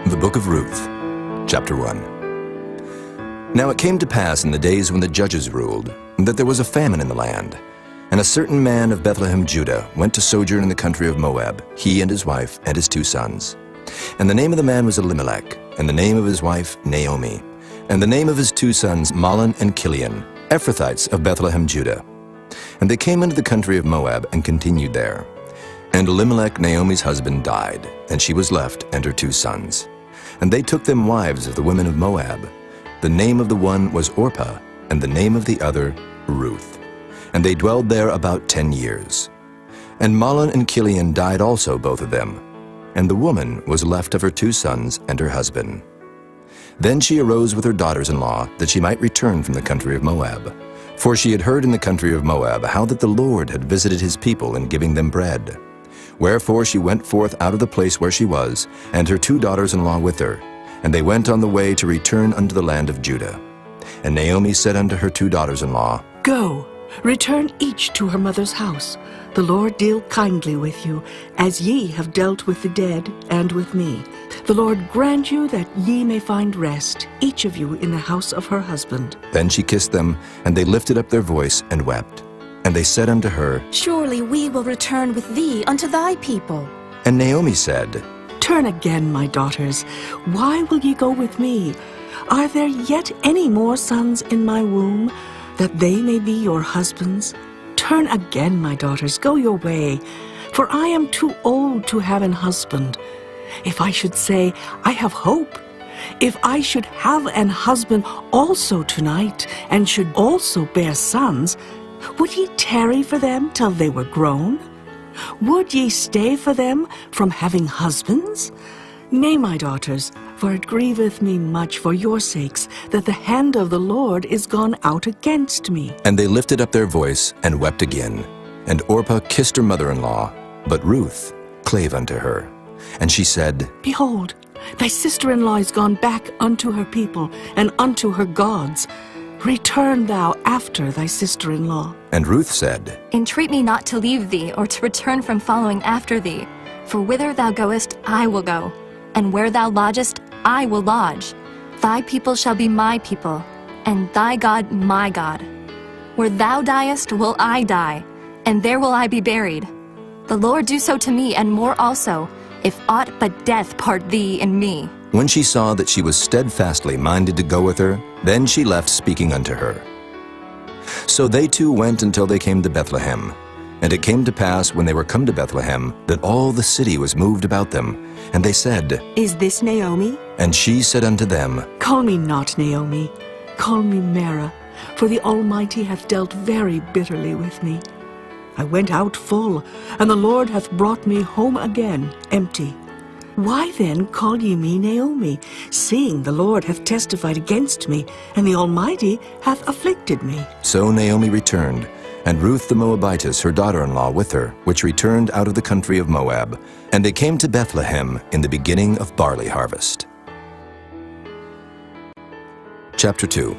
The Book of Ruth, Chapter 1. Now it came to pass in the days when the judges ruled, that there was a famine in the land. And a certain man of Bethlehem, Judah, went to sojourn in the country of Moab, he and his wife and his 2 sons. And the name of the man was Elimelech, and the name of his wife Naomi, and the name of his 2 sons Mahlon and Chilion, Ephrathites of Bethlehem, Judah. And they came into the country of Moab and continued there. And Elimelech, Naomi's husband, died, and she was left and her 2 sons. And they took them wives of the women of Moab. The name of the one was Orpah, and the name of the other Ruth. And they dwelled there about 10 years. And Mahlon and Chilion died also, both of them. And the woman was left of her 2 sons and her husband. Then she arose with her daughters-in-law, that she might return from the country of Moab. For she had heard in the country of Moab how that the Lord had visited his people in giving them bread. Wherefore she went forth out of the place where she was, and her 2 daughters-in-law with her. And they went on the way to return unto the land of Judah. And Naomi said unto her 2 daughters-in-law, Go, return each to her mother's house. The Lord deal kindly with you, as ye have dealt with the dead and with me. The Lord grant you that ye may find rest, each of you in the house of her husband. Then she kissed them, and they lifted up their voice and wept. And they said unto her, Surely we will return with thee unto thy people. And Naomi said, Turn again, my daughters. Why will ye go with me? Are there yet any more sons in my womb, that they may be your husbands? Turn again, my daughters, go your way, for I am too old to have an husband. If I should say, I have hope, if I should have an husband also tonight, and should also bear sons, would ye tarry for them till they were grown? Would ye stay for them from having husbands? Nay, my daughters, for it grieveth me much for your sakes, that the hand of the Lord is gone out against me. And they lifted up their voice and wept again. And Orpah kissed her mother-in-law, but Ruth clave unto her. And she said, Behold, thy sister-in-law is gone back unto her people, and unto her gods. Return thou after thy sister-in-law. And Ruth said, Entreat me not to leave thee, or to return from following after thee. For whither thou goest, I will go, and where thou lodgest, I will lodge. Thy people shall be my people, and thy God my God. Where thou diest will I die, and there will I be buried. The Lord do so to me, and more also, if aught but death part thee and me. When she saw that she was steadfastly minded to go with her, then she left speaking unto her. So they 2 went until they came to Bethlehem. And it came to pass, when they were come to Bethlehem, that all the city was moved about them. And they said, Is this Naomi? And she said unto them, Call me not Naomi, call me Mara, for the Almighty hath dealt very bitterly with me. I went out full, and the Lord hath brought me home again empty. Why then call ye me Naomi, seeing the Lord hath testified against me, and the Almighty hath afflicted me? So Naomi returned, and Ruth the Moabitess, her daughter-in-law, with her, which returned out of the country of Moab. And they came to Bethlehem in the beginning of barley harvest. Chapter 2.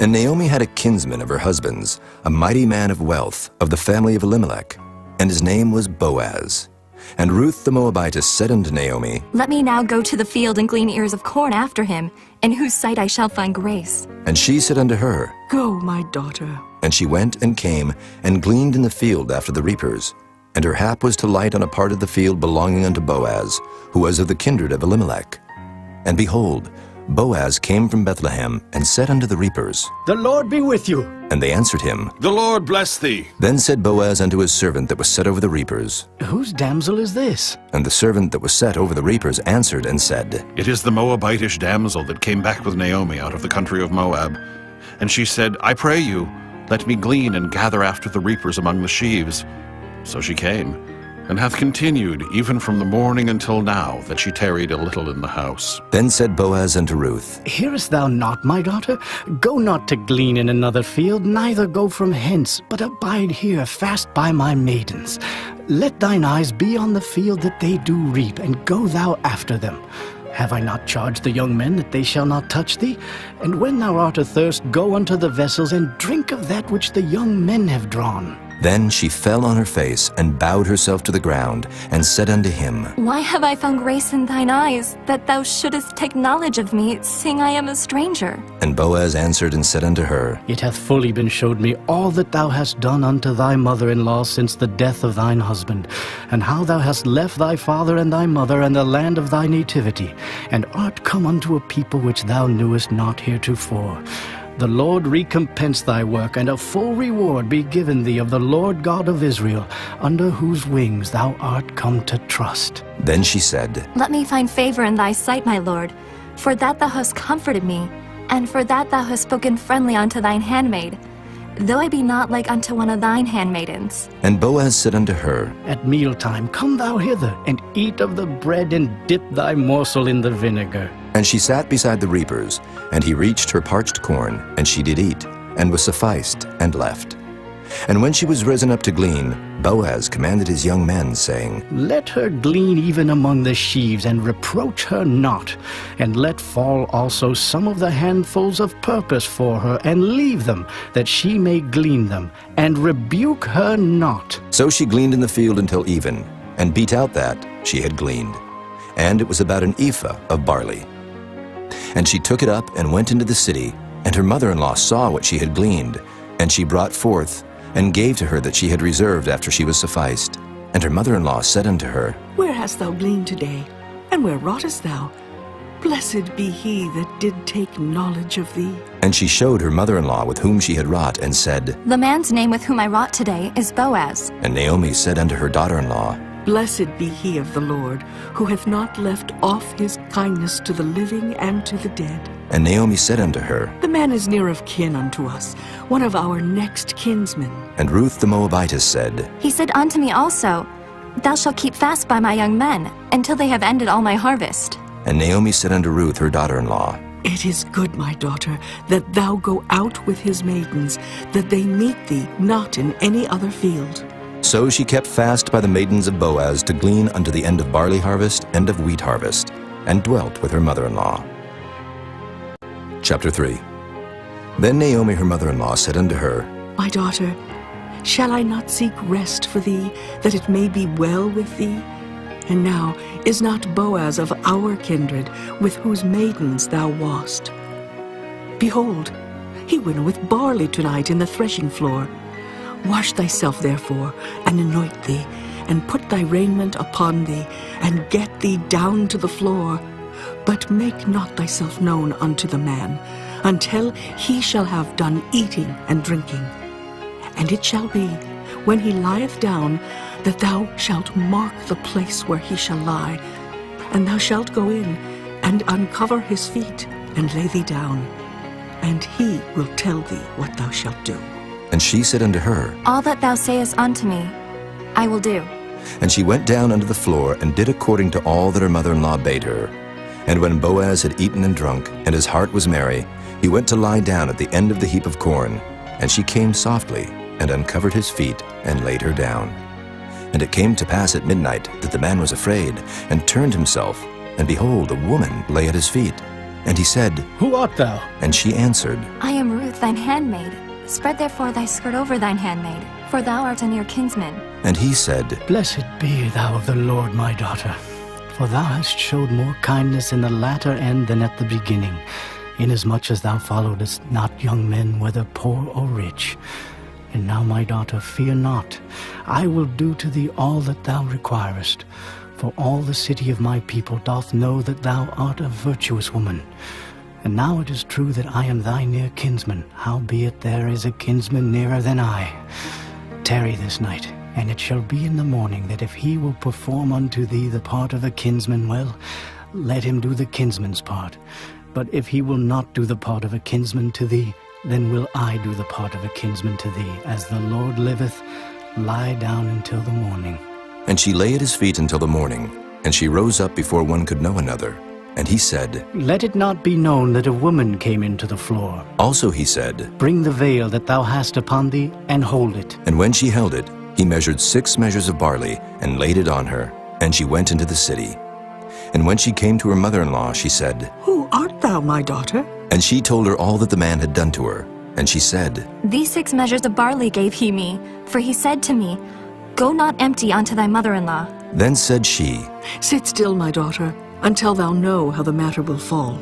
And Naomi had a kinsman of her husband's, a mighty man of wealth, of the family of Elimelech, and his name was Boaz. And Ruth the Moabitess said unto Naomi, Let me now go to the field and glean ears of corn after him, in whose sight I shall find grace. And she said unto her, Go, my daughter. And she went and came, and gleaned in the field after the reapers. And her hap was to light on a part of the field belonging unto Boaz, who was of the kindred of Elimelech. And behold, Boaz came from Bethlehem, and said unto the reapers, The Lord be with you. And they answered him, The Lord bless thee. Then said Boaz unto his servant that was set over the reapers, Whose damsel is this? And the servant that was set over the reapers answered and said, It is the Moabitish damsel that came back with Naomi out of the country of Moab. And she said, I pray you, let me glean and gather after the reapers among the sheaves. So she came, and hath continued even from the morning until now, that she tarried a little in the house. Then said Boaz unto Ruth, Hearest thou not, my daughter? Go not to glean in another field, neither go from hence, but abide here fast by my maidens. Let thine eyes be on the field that they do reap, and go thou after them. Have I not charged the young men that they shall not touch thee? And when thou art athirst, go unto the vessels, and drink of that which the young men have drawn. Then she fell on her face and bowed herself to the ground, and said unto him, Why have I found grace in thine eyes, that thou shouldest take knowledge of me, seeing I am a stranger? And Boaz answered and said unto her, It hath fully been showed me all that thou hast done unto thy mother-in-law since the death of thine husband, and how thou hast left thy father and thy mother and the land of thy nativity, and art come unto a people which thou knewest not heretofore. The Lord recompense thy work, and a full reward be given thee of the Lord God of Israel, under whose wings thou art come to trust. Then she said, Let me find favor in thy sight, my lord, for that thou hast comforted me, and for that thou hast spoken friendly unto thine handmaid, though I be not like unto one of thine handmaidens. And Boaz said unto her, At mealtime come thou hither, and eat of the bread, and dip thy morsel in the vinegar. And she sat beside the reapers, and he reached her parched corn, and she did eat, and was sufficed, and left. And when she was risen up to glean, Boaz commanded his young men, saying, Let her glean even among the sheaves, and reproach her not. And let fall also some of the handfuls of purpose for her, and leave them, that she may glean them, and rebuke her not. So she gleaned in the field until even, and beat out that she had gleaned. And it was about an ephah of barley. And she took it up and went into the city, and her mother-in-law saw what she had gleaned. And she brought forth, and gave to her that she had reserved after she was sufficed. And her mother-in-law said unto her, Where hast thou gleaned today? And where wroughtest thou? Blessed be he that did take knowledge of thee. And she showed her mother-in-law with whom she had wrought, and said, The man's name with whom I wrought today is Boaz. And Naomi said unto her daughter-in-law, Blessed be he of the Lord, who hath not left off his kindness to the living and to the dead. And Naomi said unto her, The man is near of kin unto us, one of our next kinsmen. And Ruth the Moabitess said, He said unto me also, Thou shalt keep fast by my young men, until they have ended all my harvest. And Naomi said unto Ruth her daughter-in-law, It is good, my daughter, that thou go out with his maidens, that they meet thee not in any other field. So she kept fast by the maidens of Boaz to glean unto the end of barley harvest and of wheat harvest, and dwelt with her mother-in-law. Chapter 3. Then Naomi her mother-in-law said unto her, My daughter, shall I not seek rest for thee, that it may be well with thee? And now is not Boaz of our kindred, with whose maidens thou wast? Behold, he winnoweth barley tonight in the threshing floor. Wash thyself therefore, and anoint thee, and put thy raiment upon thee, and get thee down to the floor. But make not thyself known unto the man, until he shall have done eating and drinking. And it shall be, when he lieth down, that thou shalt mark the place where he shall lie, and thou shalt go in, and uncover his feet, and lay thee down, and he will tell thee what thou shalt do. And she said unto her, All that thou sayest unto me, I will do. And she went down unto the floor, and did according to all that her mother-in-law bade her. And when Boaz had eaten and drunk, and his heart was merry, he went to lie down at the end of the heap of corn. And she came softly, and uncovered his feet, and laid her down. And it came to pass at midnight that the man was afraid, and turned himself, and behold, a woman lay at his feet. And he said, Who art thou? And she answered, I am Ruth thine handmaid. Spread therefore thy skirt over thine handmaid, for thou art a near kinsman. And he said, Blessed be thou of the Lord, my daughter, for thou hast showed more kindness in the latter end than at the beginning, inasmuch as thou followedst not young men, whether poor or rich. And now, my daughter, fear not. I will do to thee all that thou requirest. For all the city of my people doth know that thou art a virtuous woman. And now it is true that I am thy near kinsman, howbeit there is a kinsman nearer than I. Tarry this night, and it shall be in the morning that if he will perform unto thee the part of a kinsman, well, let him do the kinsman's part. But if he will not do the part of a kinsman to thee, then will I do the part of a kinsman to thee. As the Lord liveth, lie down until the morning. And she lay at his feet until the morning, and she rose up before one could know another. And he said, Let it not be known that a woman came into the floor. Also he said, Bring the veil that thou hast upon thee, and hold it. And when she held it, he measured 6 measures of barley, and laid it on her, and she went into the city. And when she came to her mother-in-law, she said, Who art thou, my daughter? And she told her all that the man had done to her. And she said, These 6 measures of barley gave he me, for he said to me, Go not empty unto thy mother-in-law. Then said she, Sit still, my daughter, until thou know how the matter will fall.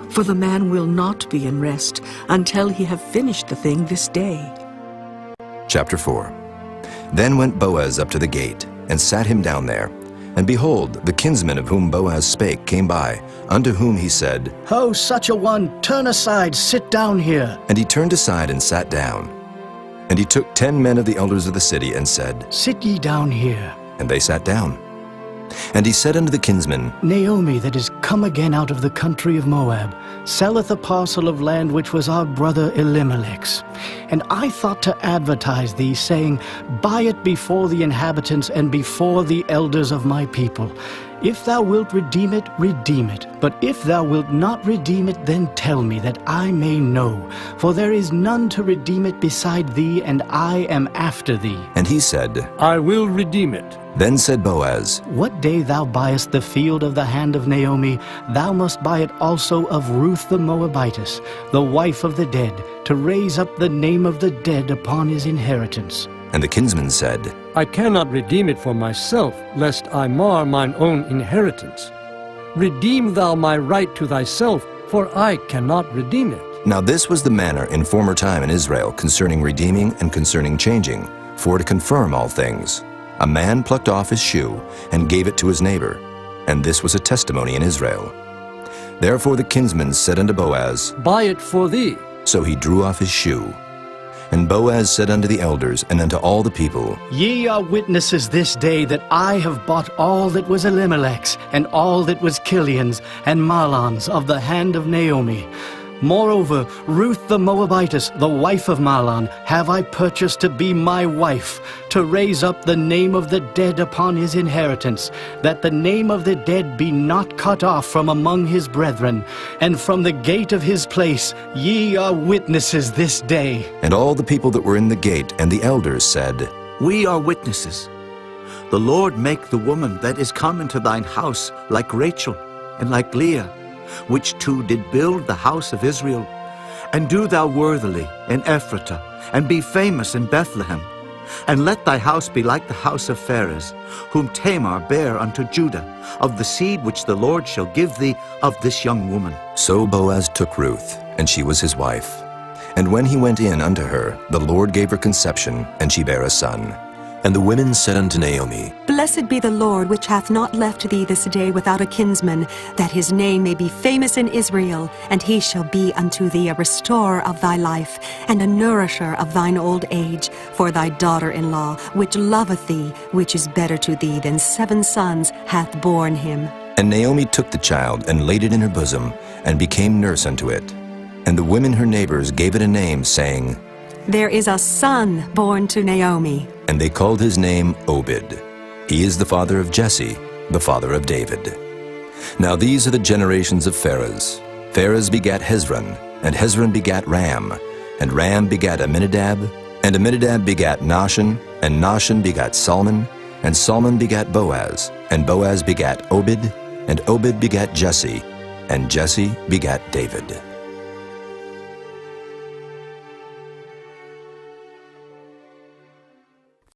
For the man will not be in rest until he have finished the thing this day. Chapter 4. Then went Boaz up to the gate, and sat him down there. And behold, the kinsman of whom Boaz spake came by, unto whom he said, Ho, such a one, turn aside, sit down here. And he turned aside and sat down. And he took 10 men of the elders of the city, and said, Sit ye down here. And they sat down. And he said unto the kinsman, Naomi, that is come again out of the country of Moab, selleth a parcel of land which was our brother Elimelech's. And I thought to advertise thee, saying, Buy it before the inhabitants and before the elders of my people. If thou wilt redeem it, redeem it. But if thou wilt not redeem it, then tell me, that I may know. For there is none to redeem it beside thee, and I am after thee. And he said, I will redeem it. Then said Boaz, What day thou buyest the field of the hand of Naomi, thou must buy it also of Ruth the Moabitess, the wife of the dead, to raise up the name of the dead upon his inheritance. And the kinsman said, I cannot redeem it for myself, lest I mar mine own inheritance. Redeem thou my right to thyself, for I cannot redeem it. Now this was the manner in former time in Israel concerning redeeming and concerning changing, for to confirm all things. A man plucked off his shoe and gave it to his neighbor, and this was a testimony in Israel. Therefore the kinsman said unto Boaz, Buy it for thee. So he drew off his shoe. And Boaz said unto the elders and unto all the people, Ye are witnesses this day that I have bought all that was Elimelech's, and all that was Kilion's, and Mahlon's of the hand of Naomi. Moreover, Ruth the Moabitess, the wife of Mahlon, have I purchased to be my wife, to raise up the name of the dead upon his inheritance, that the name of the dead be not cut off from among his brethren. And from the gate of his place ye are witnesses this day. And all the people that were in the gate and the elders said, We are witnesses. The Lord make the woman that is come into thine house like Rachel and like Leah, which two did build the house of Israel. And do thou worthily in Ephratah, and be famous in Bethlehem. And let thy house be like the house of Pharez, whom Tamar bare unto Judah, of the seed which the Lord shall give thee of this young woman. So Boaz took Ruth, and she was his wife. And when he went in unto her, the Lord gave her conception, and she bare a son. And the women said unto Naomi, Blessed be the Lord, which hath not left thee this day without a kinsman, that his name may be famous in Israel, and he shall be unto thee a restorer of thy life, and a nourisher of thine old age, for thy daughter-in-law, which loveth thee, which is better to thee than 7 sons, hath borne him. And Naomi took the child, and laid it in her bosom, and became nurse unto it. And the women her neighbors gave it a name, saying, There is a son born to Naomi. And they called his name Obed. He is the father of Jesse, the father of David. Now these are the generations of Pharez. Pharez begat Hezron, and Hezron begat Ram, and Ram begat Amminadab, and Amminadab begat Nahshon, and Nahshon begat Salmon, and Salmon begat Boaz, and Boaz begat Obed, and Obed begat Jesse, and Jesse begat David.